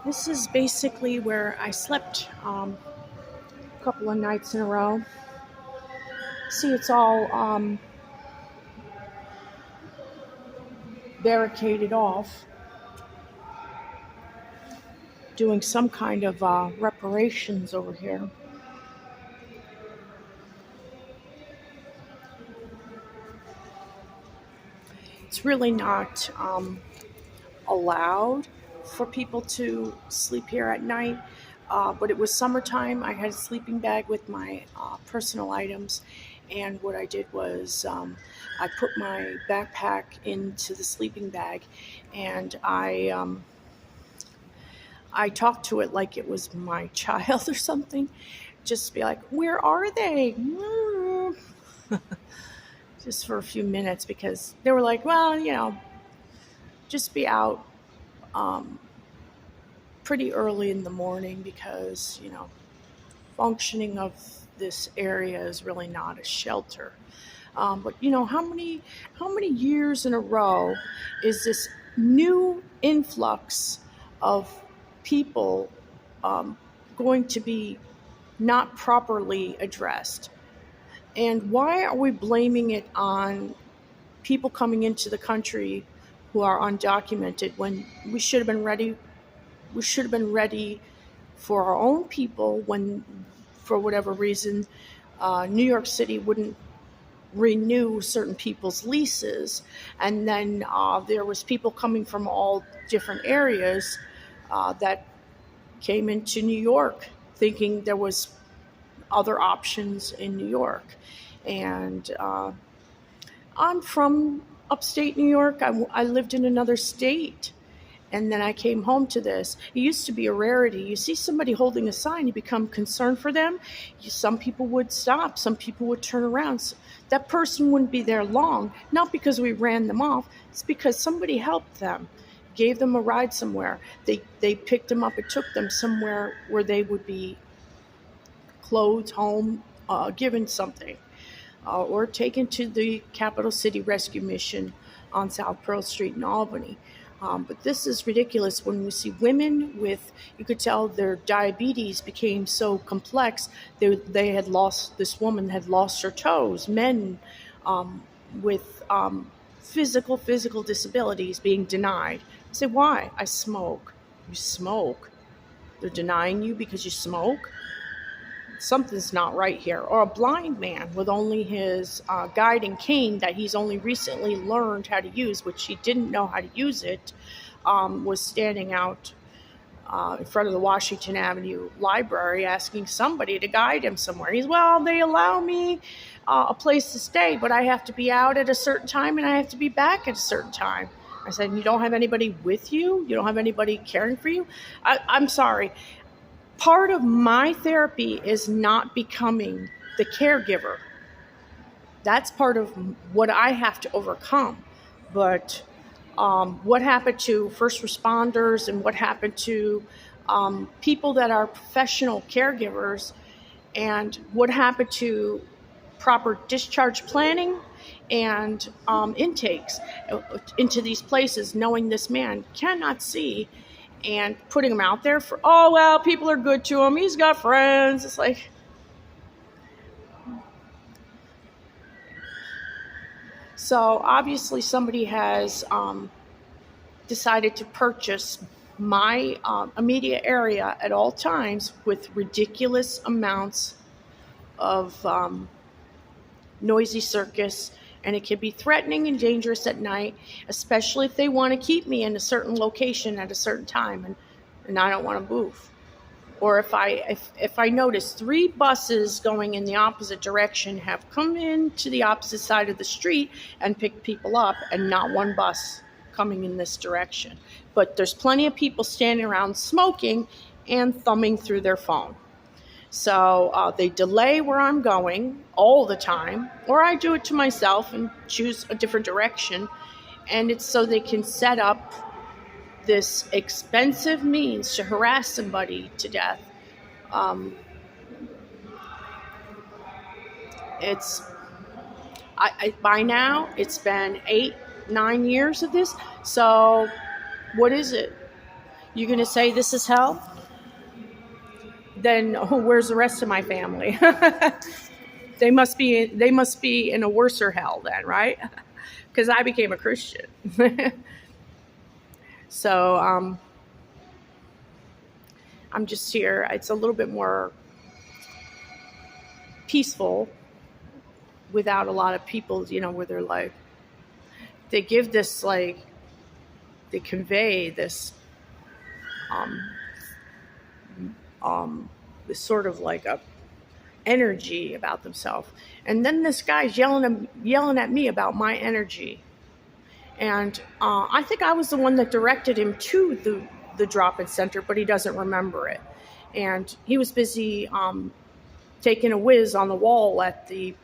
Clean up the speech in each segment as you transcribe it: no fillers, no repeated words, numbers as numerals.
This is basically where I slept a couple of nights in a row. See, it's all barricaded off, doing some kind of reparations over here. It's really not allowed for people to sleep here at night. But it was summertime. I had a sleeping bag with my personal items, and what I did was I put my backpack into the sleeping bag, and I talked to it like it was my child or something. Just be like, "Where are they?" Just for a few minutes because they were like, "Well, just be out um, pretty early in the morning because functioning of this area is really not a shelter." But how many years in a row is this new influx of people um, going to be not properly addressed? And why are we blaming it on people coming into the country who are undocumented when we should have been ready? We should have been ready for our own people when, for whatever reason, New York City wouldn't renew certain people's leases, and then there was people coming from all different areas that came into New York thinking there was other options in New York. And I'm from upstate New York. I lived in another state. And then I came home to this. It used to be a rarity. You see somebody holding a sign, you become concerned for them. Some people would stop. Some people would turn around. That person wouldn't be there long, not because we ran them off. It's because somebody helped them, gave them a ride somewhere. They picked them up and took them somewhere where they would be clothed, home, given something, or taken to the Capital City Rescue Mission on South Pearl Street in Albany. But this is ridiculous when we see women with, you could tell their diabetes became so complex. This woman had lost her toes. Men with physical disabilities being denied. I say, why? I smoke. You smoke? They're denying you because you smoke? Something's not right here. Or a blind man with only his guiding cane that he's only recently learned how to use, which he didn't know how to use it, was standing out in front of the Washington Avenue Library asking somebody to guide him somewhere. They allow me a place to stay, but I have to be out at a certain time and I have to be back at a certain time. I said, you don't have anybody with you? You don't have anybody caring for you? I'm sorry. Part of my therapy is not becoming the caregiver. That's part of what I have to overcome. But what happened to first responders and what happened to people that are professional caregivers, and what happened to proper discharge planning and intakes into these places, knowing this man cannot see, and putting him out there for, oh, well, people are good to him. He's got friends. It's like, so obviously somebody has decided to purchase my immediate area at all times with ridiculous amounts of noisy circus, and it can be threatening and dangerous at night, especially if they want to keep me in a certain location at a certain time, and I don't want to move. Or if I notice 3 buses going in the opposite direction have come in to the opposite side of the street and picked people up, and not one bus coming in this direction. But there's plenty of people standing around smoking and thumbing through their phone. So they delay where I'm going all the time, or I do it to myself and choose a different direction. And it's so they can set up this expensive means to harass somebody to death. It's by now it's been 8-9 years of this. So what is it? You're going to say this is hell? Then where's the rest of my family? They must be in a worser hell then, right? Because I became a Christian. So I'm just here. It's a little bit more peaceful without a lot of people, where they're like, they give this, like, they convey this, um, this sort of like a energy about themselves. And then this guy's yelling at me about my energy. And I think I was the one that directed him to the drop-in center, but he doesn't remember it. And he was busy taking a whiz on the wall at the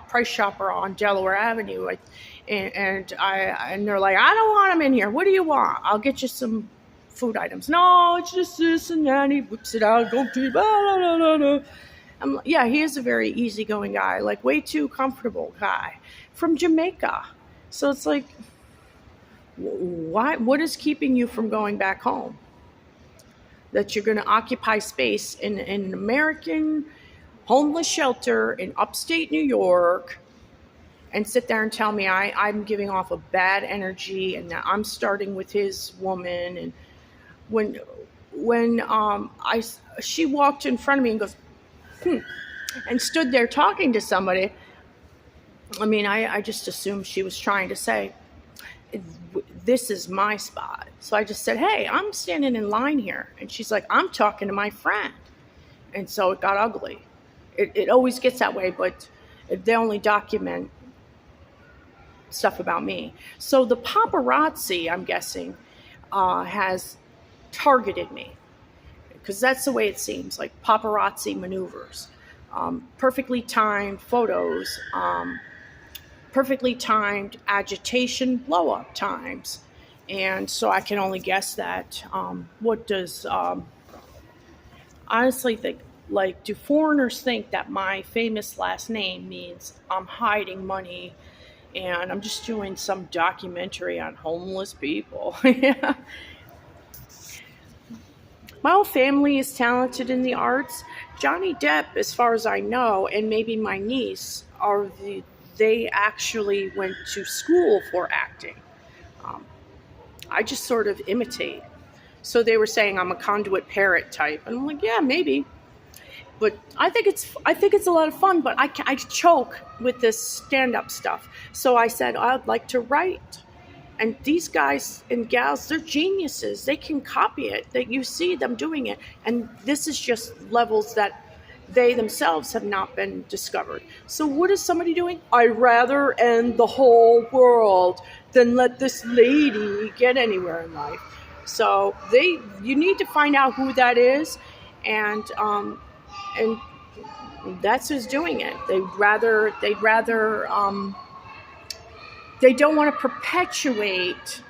Price Chopper on Delaware Avenue. And they're like, I don't want him in here. What do you want? I'll get you some food items. No, it's just this and that. And he whips it out. Go to blah, blah, blah, blah. Yeah, he is a very easygoing guy, like way too comfortable guy from Jamaica. So it's like, what is keeping you from going back home? That you're going to occupy space in an American homeless shelter in upstate New York and sit there and tell me I'm giving off a bad energy and that I'm starting with his woman. And when she walked in front of me and goes, and stood there talking to somebody, I mean, I just assumed she was trying to say, this is my spot. So I just said, hey, I'm standing in line here. And she's like, I'm talking to my friend. And so it got ugly. It always gets that way, but they only document stuff about me. So the paparazzi, I'm guessing, has targeted me, because that's the way it seems, like paparazzi maneuvers. Perfectly timed photos, perfectly timed agitation blow-up times. And so I can only guess that. What does, honestly think, like, do foreigners think that my famous last name means I'm hiding money and I'm just doing some documentary on homeless people? Yeah. My whole family is talented in the arts. Johnny Depp, as far as I know, and maybe my niece, they actually went to school for acting. I just sort of imitate. So they were saying I'm a conduit parrot type, and I'm like, yeah, maybe. But I think it's a lot of fun. But I choke with this stand-up stuff. So I said I'd like to write. And these guys and gals, they're geniuses. They can copy it. That you see them doing it. And this is just levels that they themselves have not been discovered. So what is somebody doing? I'd rather end the whole world than let this lady get anywhere in life. So you need to find out who that is, and that's who's doing it. They don't want to perpetuate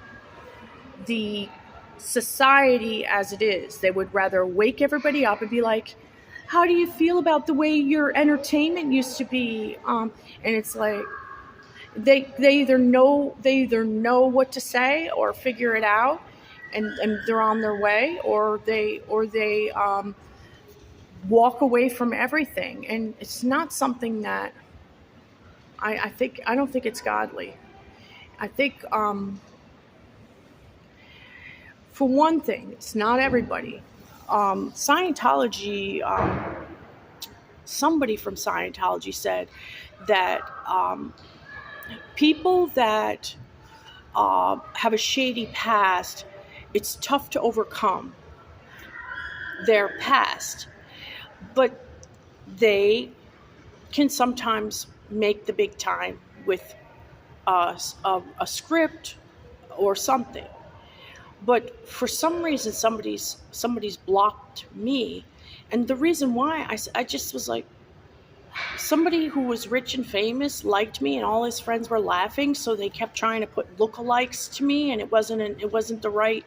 the society as it is. They would rather wake everybody up and be like, how do you feel about the way your entertainment used to be? And it's like, they either know what to say or figure it out, and they're on their way, or they walk away from everything. And it's not something that I don't think it's godly. I think, for one thing, it's not everybody. Scientology, somebody from Scientology said that people that have a shady past, it's tough to overcome their past, but they can sometimes make the big time with a script or something. But for some reason, somebody's blocked me. And the reason why, I just was like, somebody who was rich and famous liked me, and all his friends were laughing, so they kept trying to put lookalikes to me, and it wasn't the right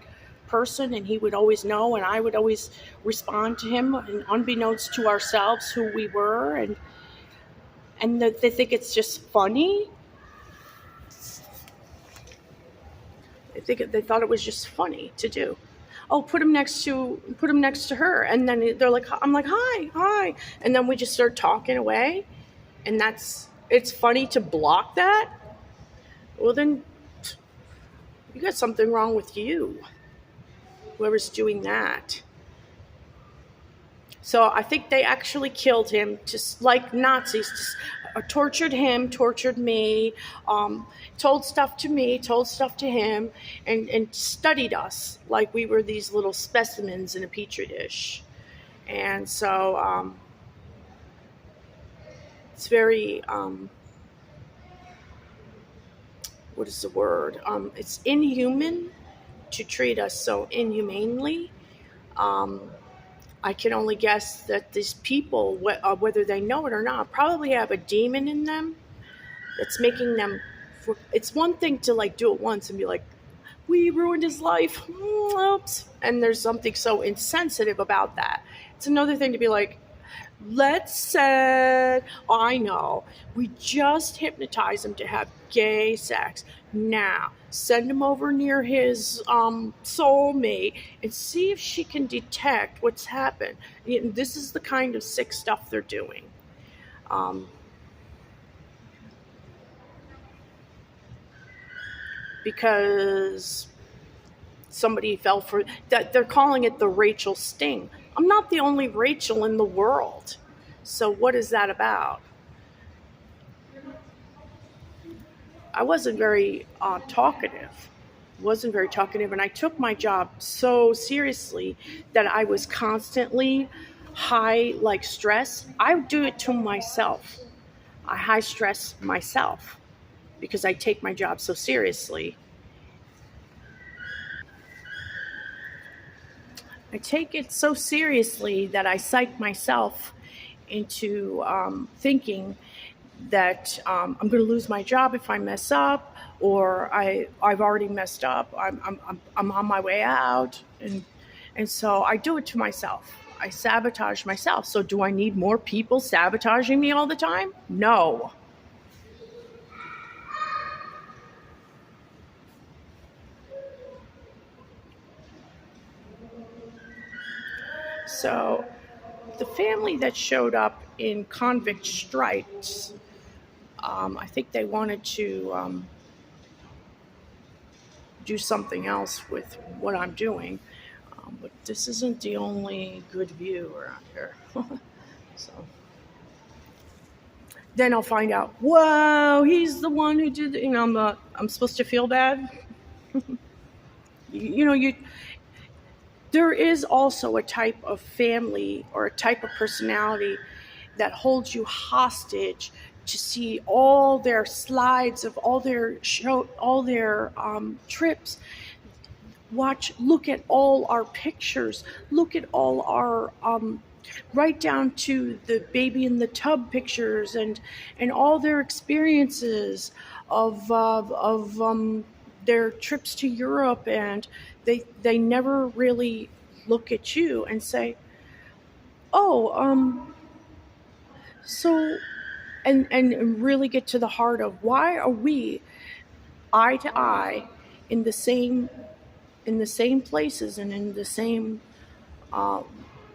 person, and he would always know, and I would always respond to him, and unbeknownst to ourselves who we were, and they think it's just funny. They thought it was just funny to do. oh, put him next to her, and then they're like, I'm like, hi, hi, and then we just start talking away, and it's funny to block that. Well, then you got something wrong with you, whoever's doing that. So I think they actually killed him, just like Nazis, just tortured him, tortured me, told stuff to me, told stuff to him, and studied us like we were these little specimens in a petri dish. And so it's very, what is the word? It's inhuman to treat us so inhumanely. Um, I can only guess that these people, whether they know it or not, probably have a demon in them that's making them. It's one thing to like do it once and be like, "We ruined his life," oops, and there's something so insensitive about that. It's another thing to be like, let's say, I know, we just hypnotized him to have gay sex. Now, send him over near his soulmate and see if she can detect what's happened. This is the kind of sick stuff they're doing. Because somebody fell for that. They're calling it the Rachel sting. I'm not the only Rachel in the world. So what is that about? I wasn't very talkative. And I took my job so seriously that I was constantly high, like stress. I do it to myself. I high stress myself because I take my job so seriously. I take it so seriously that I psych myself into thinking that I'm going to lose my job if I mess up, or I've already messed up. I'm on my way out, and so I do it to myself. I sabotage myself. So do I need more people sabotaging me all the time? No. So the family that showed up in convict stripes, I think they wanted to do something else with what I'm doing. But this isn't the only good view around here. So then I'll find out, whoa, he's the one who did, I'm supposed to feel bad. You there is also a type of family or a type of personality that holds you hostage to see all their slides of all their trips. Look at all our pictures, look at all our right down to the baby in the tub pictures, and all their experiences of their trips to Europe, and they never really look at you and say, oh, so, and really get to the heart of why are we eye to eye in the same places and in the same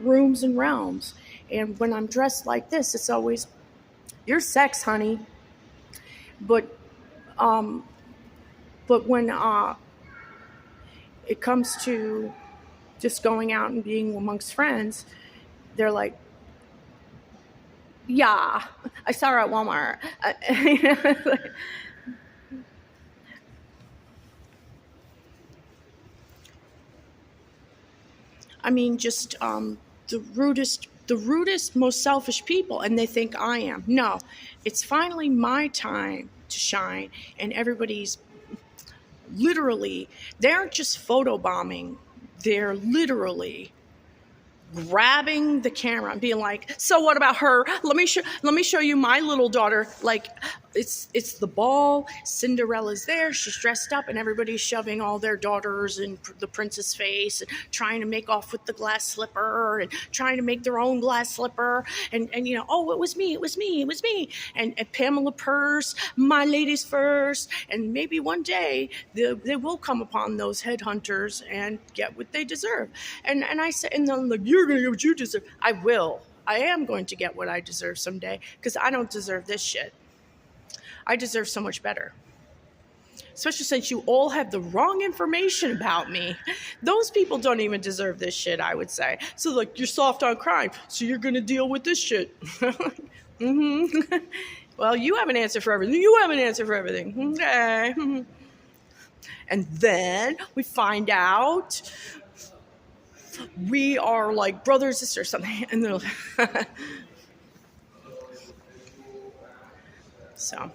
rooms and realms. And when I'm dressed like this, it's always, you're sex, honey. But when it comes to just going out and being amongst friends, they're like, yeah, I saw her at Walmart. I mean, just the rudest, most selfish people, and they think I am. No, it's finally my time to shine, and everybody's literally, they aren't just photobombing, they're literally grabbing the camera and being like, so what about her? Let me show you my little daughter. Like, it's the ball. Cinderella's there. She's dressed up, and everybody's shoving all their daughters in the prince's face and trying to make off with the glass slipper and trying to make their own glass slipper. And oh, it was me, it was me, it was me. And Pamela Purse, my ladies first. And maybe one day they will come upon those headhunters and get what they deserve. And I say, and they're like, you're gonna get what you deserve. I will. I am going to get what I deserve someday because I don't deserve this shit. I deserve so much better. Especially since you all have the wrong information about me. Those people don't even deserve this shit, I would say. So, like, you're soft on crime, so you're going to deal with this shit. Mm-hmm. Well, you have an answer for everything. You have an answer for everything. Okay. And then we find out we are like brothers, sisters, or something. And they're like, so.